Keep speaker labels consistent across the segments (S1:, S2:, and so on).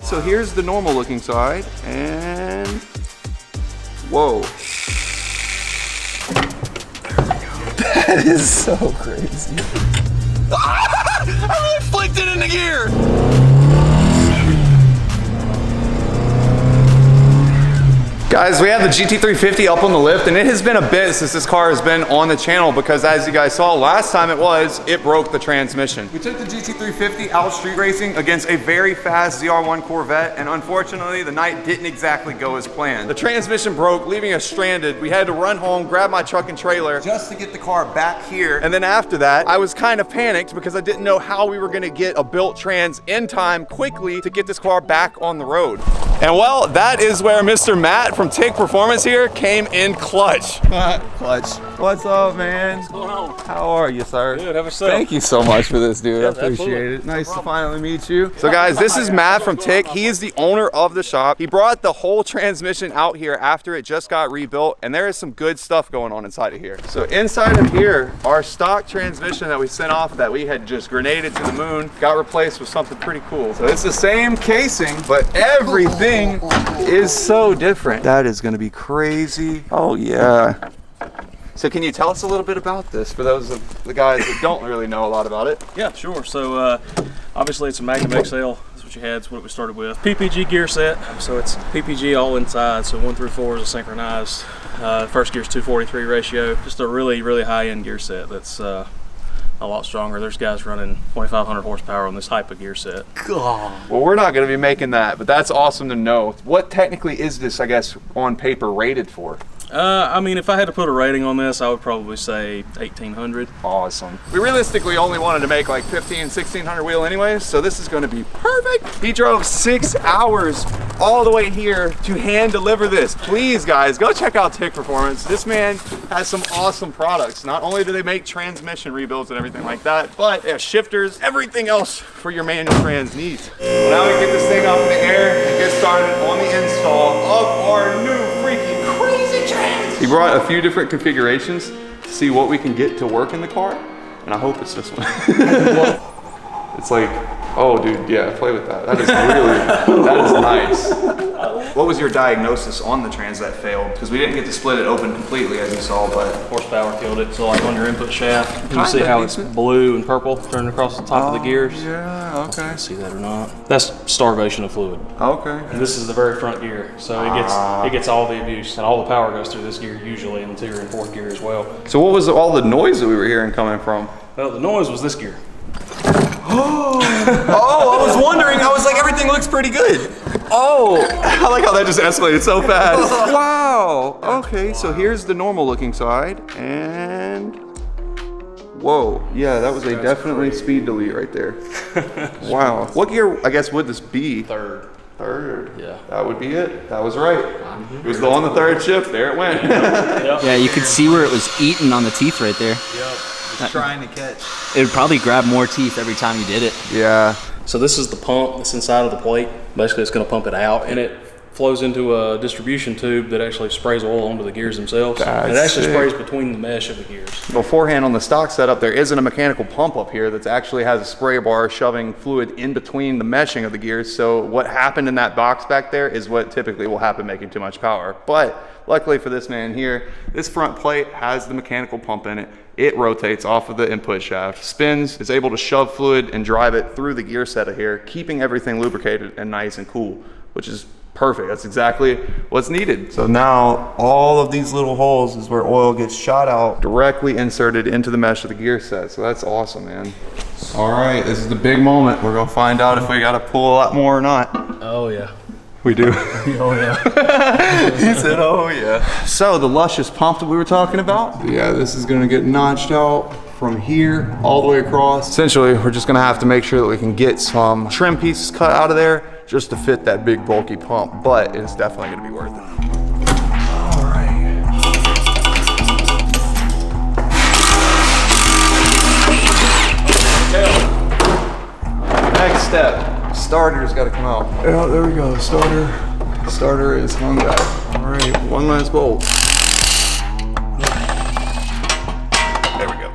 S1: so here's the normal looking side, and whoa. That is so crazy. I really flicked it into gear. Guys, we have the GT350 up on the lift, and it has been a bit since this car has been on the channel because as you guys saw last time it broke the transmission. We took the GT350 out street racing against a very fast ZR1 Corvette, and unfortunately the night didn't exactly go as planned. The transmission broke, leaving us stranded. We had to run home, grab my truck and trailer just to get the car back here. And then after that, I was kind of panicked because I didn't know how we were gonna get a built trans in time quickly to get this car back on the road. And well, that is where Mr. Matt from TIG Performance here came in clutch. Clutch. What's up, man?
S2: What's going on?
S1: How are you, sir?
S2: Good, have yourself.
S1: Thank you so much for this, dude.
S2: Yeah,
S1: I appreciate
S2: absolutely.
S1: it. Nice to finally meet you. So guys, this is Matt from TIG. He is the owner of the shop. He brought the whole transmission out here after it just got rebuilt, and there is some good stuff going on inside of here. So inside of here, our stock transmission that we sent off that we had just grenaded to the moon got replaced with something pretty cool. So it's the same casing, but everything is so different. That is gonna be crazy. Oh yeah. So can you tell us a little bit about this for those of the guys that don't really know a lot about it?
S2: Yeah, sure. So obviously it's a Magnum XL. That's what you had. That's what we started with. PPG gear set. So it's PPG all inside. So 1 through 4 is a synchronized. First gear is 243 ratio. Just a really, really high-end gear set that's a lot stronger. There's guys running 2,500 horsepower on this type of gear set.
S1: God. Well, we're not going to be making that, but that's awesome to know. What technically is this, I guess, on paper rated for?
S2: I mean, if I had to put a rating on this, I would probably say 1,800.
S1: Awesome. We realistically only wanted to make like 1,600 wheel anyways, so this is going to be perfect. He drove 6 hours all the way here to hand deliver this. Please, guys, go check out TIG Performance. This man has some awesome products. Not only do they make transmission rebuilds and everything like that, but they have shifters, everything else for your manual trans needs. Well, now we get this thing up in the air and get started on the install of our new freaking crazy trans. He brought a few different configurations to see what we can get to work in the car, and I hope it's this one. It's like, oh dude, yeah, play with that. That is really, that is nice. What was your diagnosis on the trans that failed? Because we didn't get to split it open completely as you saw, but
S2: Horsepower killed it. So like on your input shaft, you see how it's blue and purple turning across the top of the gears?
S1: Yeah, okay.
S2: See that or not? That's starvation of fluid.
S1: Okay.
S2: And this is the very front gear, so it gets all the abuse, and all the power goes through this gear usually, and the 2 and 4th gear as well.
S1: So what was all the noise that we were hearing coming from?
S2: Well, the noise was this gear.
S1: Oh, I was wondering. I was like, everything looks pretty good. Oh, I like how that just escalated so fast. Wow. Okay, so here's the normal looking side, and whoa, yeah, that was a definitely speed delete right there. Wow. What gear, I guess, would this be?
S2: Third. Yeah.
S1: That would be it. That was right. It was on the 3rd shift. There it went.
S2: Yep.
S3: Yeah, you could see where it was eating on the teeth right there.
S2: Yep.
S4: Trying to catch.
S3: It would probably grab more teeth every time you did it.
S1: Yeah.
S2: So this is the pump that's inside of the plate. Basically, it's going to pump it out, and it flows into a distribution tube that actually sprays oil onto the gears themselves. And it actually sprays between the mesh of the gears.
S1: Beforehand on the stock setup, there isn't a mechanical pump up here that actually has a spray bar shoving fluid in between the meshing of the gears. So what happened in that box back there is what typically will happen making too much power. But luckily for this man here, this front plate has the mechanical pump in it. It rotates off of the input shaft, spins, is able to shove fluid and drive it through the gear set of here, keeping everything lubricated and nice and cool, which is perfect. That's exactly what's needed. So now all of these little holes is where oil gets shot out, directly inserted into the mesh of the gear set. So that's awesome, man. All right, this is the big moment. We're gonna find out if we gotta pull a lot more or not.
S2: Oh yeah.
S1: We do.
S2: Oh yeah.
S1: He said, oh yeah. So the luscious pump that we were talking about, yeah, this is gonna get notched out from here all the way across. Essentially, we're just gonna have to make sure that we can get some trim pieces cut out of there just to fit that big bulky pump, but it's definitely gonna be worth it. All right. Next step. Starter's got to come out. Yeah, there we go. Starter is hung out. All right, one last bolt. There we go.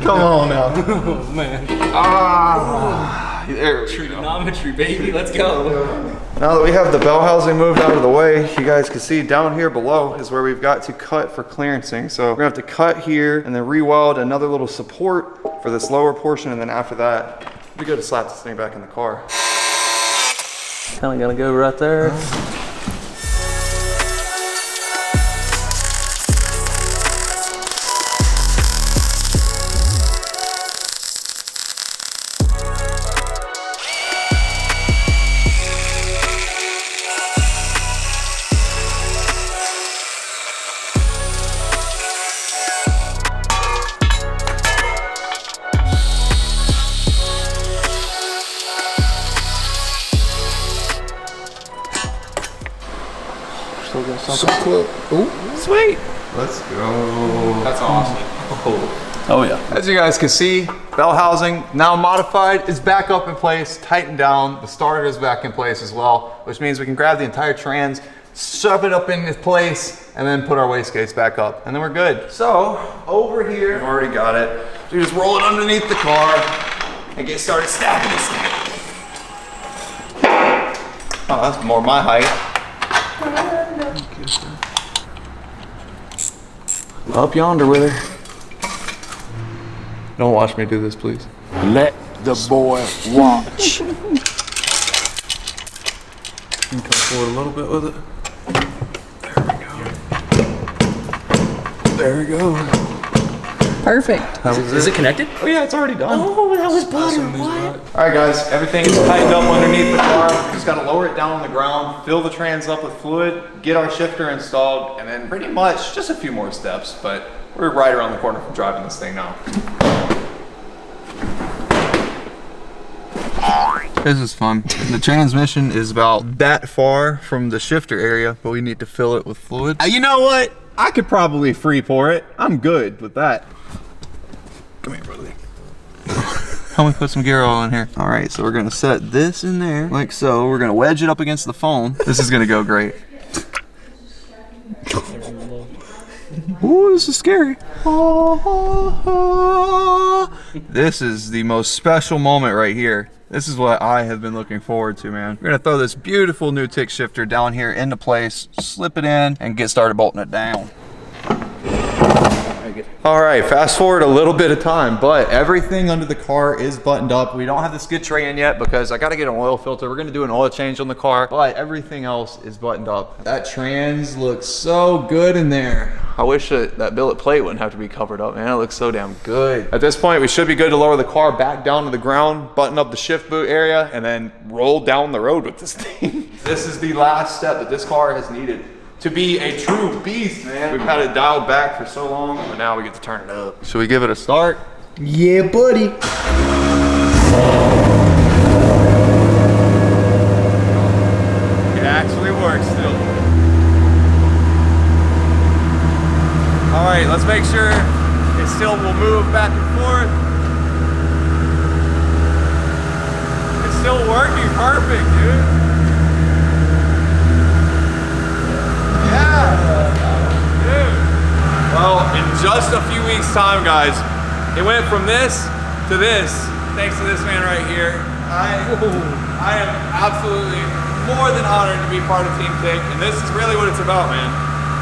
S1: Come on now.
S2: Oh man.
S1: Ah, There we go.
S3: Trigonometry, baby. Let's go.
S1: Now that we have the bell housing moved out of the way, you guys can see down here below is where we've got to cut for clearancing. So we're gonna have to cut here and then re-weld another little support for this lower portion, and then after that, we go to slap this thing back in the car.
S2: Kind of gonna go right there.
S1: So close. Ooh, sweet. Let's go. That's awesome.
S2: Oh yeah.
S1: As you guys can see, bell housing now modified is back up in place, tightened down. The starter is back in place as well, which means we can grab the entire trans, shove it up in its place, and then put our wastegates back up, and then we're good. So over here, we've already got it. So you just roll it underneath the car and get started stacking this thing. Oh, that's more my height. Up yonder with her. Don't watch me do this, please.
S4: Let the boy watch.
S1: You can come forward a little bit with it. There we go.
S5: Perfect.
S1: That was
S3: Is it connected?
S1: Oh yeah, it's already done.
S5: Oh, that was butter. What?
S1: All right, guys, everything is tightened up underneath the car. Just got to lower it down on the ground, fill the trans up with fluid, get our shifter installed, and then pretty much just a few more steps, but we're right around the corner from driving this thing now. This is fun. The transmission is about that far from the shifter area, but we need to fill it with fluid. You know what? I could probably free pour it. I'm good with that. Come here, brother. Help me put some gear oil in here. All right, so we're gonna set this in there, like so. We're gonna wedge it up against the phone. This is gonna go great. Ooh, this is scary. This is the most special moment right here. This is what I have been looking forward to, man. We're gonna throw this beautiful new tick shifter down here into place, slip it in, and get started bolting it down. All right, fast forward a little bit of time, but everything under the car is buttoned up. We don't have the skid tray in yet because I gotta get an oil filter. We're gonna do an oil change on the car, but everything else is buttoned up. That trans looks so good in there. I wish that billet plate wouldn't have to be covered up, man. It looks so damn good. At this point, we should be good to lower the car back down to the ground, button up the shift boot area, and then roll down the road with this thing. This is the last step that this car has needed to be a true beast, man. We've had it dialed back for so long, but now we get to turn it up. Should we give it a start?
S4: Yeah, buddy.
S1: It actually works still. All right, let's make sure it still will move back and forth. It's still working perfect, dude. Well, in just a few weeks' time, guys, it went from this to this, thanks to this man right here. I am absolutely more than honored to be part of Team Tick, and this is really what it's about, man.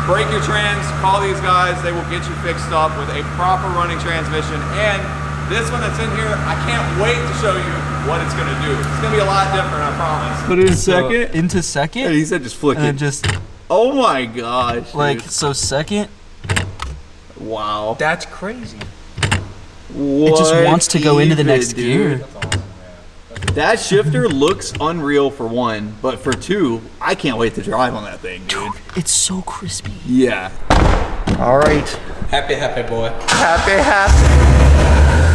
S1: Break your trans, call these guys, they will get you fixed up with a proper running transmission, and this one that's in here, I can't wait to show you what it's gonna do. It's gonna be a lot different, I promise.
S3: Put it in second? Into second?
S1: He said just flick
S3: And
S1: it.
S3: just,
S1: Oh my gosh,
S3: like,
S1: dude.
S3: so second?
S1: Wow.
S3: That's crazy.
S1: What
S3: It just wants to go into the next
S1: dude?
S3: gear.
S1: That shifter looks unreal for one, but for two, I can't wait to drive on that thing, dude.
S3: It's so crispy.
S1: Yeah. All right.
S3: Happy, happy boy.
S1: Happy, happy.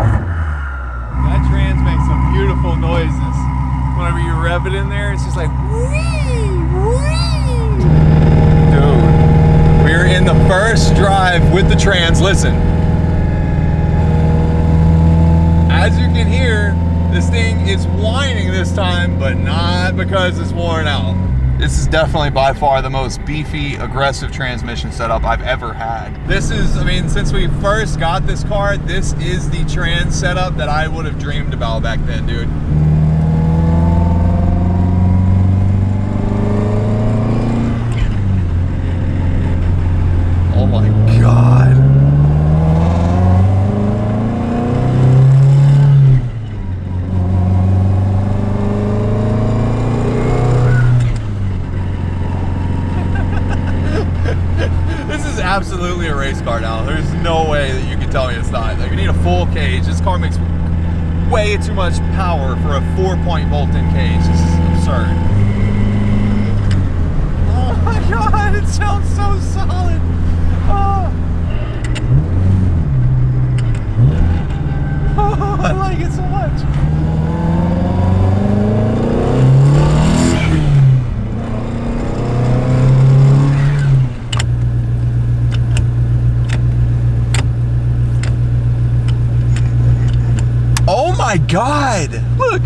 S1: That trans makes some beautiful noises. Whenever you rev it in there, it's just like wee, wee. Dude, we're in the first drive with the trans. Listen. As you can hear, this thing is whining this time, but not because it's worn out. This is definitely by far the most beefy, aggressive transmission setup I've ever had. This is, I mean, since we first got this car, this is the trans setup that I would have dreamed about back then, dude. Oh my God. This is absolutely a race car now. There's no way that you can tell me it's not. Like, you need a full cage. This car makes way too much power for a 4-point bolt-in cage. This is absurd. Oh my God, it sounds so solid. Oh, oh I like it so much. Oh my God! Look!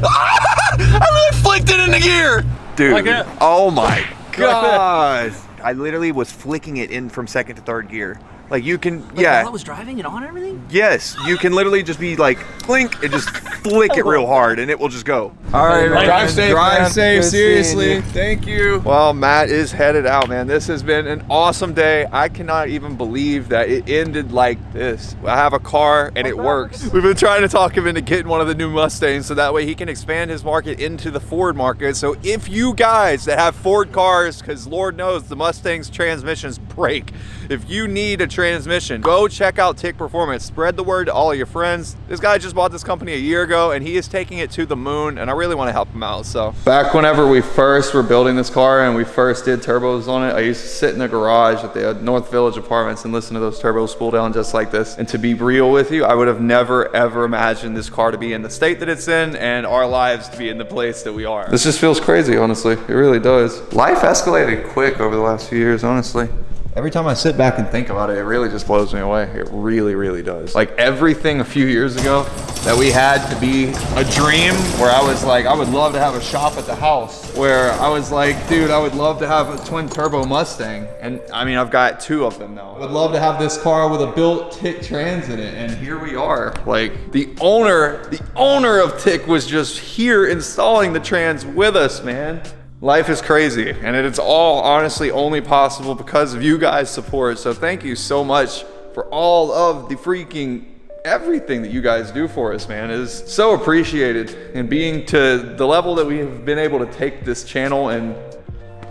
S1: I really flicked it into gear! Dude,
S2: Like that?
S1: oh my God!
S6: I literally was flicking it in from second to third gear. Like you can,
S3: While
S6: yeah,
S3: I was driving and on everything?
S6: yes, you can literally just be like, blink, and just flick it real hard, and it will just go.
S1: All right,
S2: man.
S1: drive safe,
S2: Drive
S1: man.
S2: safe,
S1: Good
S2: seriously.
S1: seeing you. Thank you. Well, Matt is headed out, man. This has been an awesome day. I cannot even believe that it ended like this. I have a car and it works. We've been trying to talk him into getting one of the new Mustangs so that way he can expand his market into the Ford market. So if you guys that have Ford cars, because Lord knows the Mustang's transmissions break, if you need a transmission, go check out Tick Performance. Spread the word to all of your friends. This guy just bought this company a year ago and he is taking it to the moon, and I really want to help him out. So back whenever we first were building this car and we first did turbos on it, I used to sit in the garage at the North Village Apartments and listen to those turbos spool down just like this. And to be real with you, I would have never ever imagined this car to be in the state that it's in and our lives to be in the place that we are. This just feels crazy, honestly. It really does. Life escalated quick over the last few years, honestly. Every time I sit back and think about it, it really just blows me away. It really, really does. Like everything a few years ago that we had to be a dream, where I was like, I would love to have a shop at the house, where I was like, dude, I would love to have a twin turbo Mustang. And I mean, I've got 2 of them now. I would love to have this car with a built Tick trans in it. And here we are. Like the owner of Tick was just here installing the trans with us, man. Life is crazy, and it's all honestly only possible because of you guys' support. So thank you so much for all of the freaking everything that you guys do for us, man. It is so appreciated. And being to the level that we have been able to take this channel and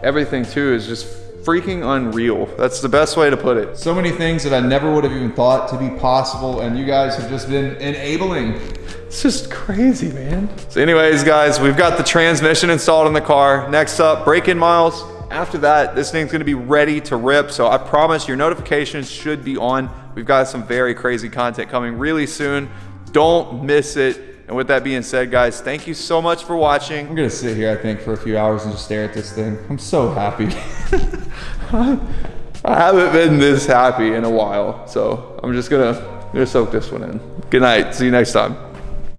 S1: everything too is just freaking unreal. That's the best way to put it. So many things that I never would have even thought to be possible, and you guys have just been enabling. It's just crazy, man. So anyways, guys, we've got the transmission installed in the car. Next up, break-in miles. After that, this thing's gonna be ready to rip. So I promise your notifications should be on. We've got some very crazy content coming really soon. Don't miss it. And with that being said, guys, thank you so much for watching. I'm gonna sit here, I think, for a few hours and just stare at this thing. I'm so happy. I haven't been this happy in a while. So I'm just gonna soak this one in. Good night, see you next time.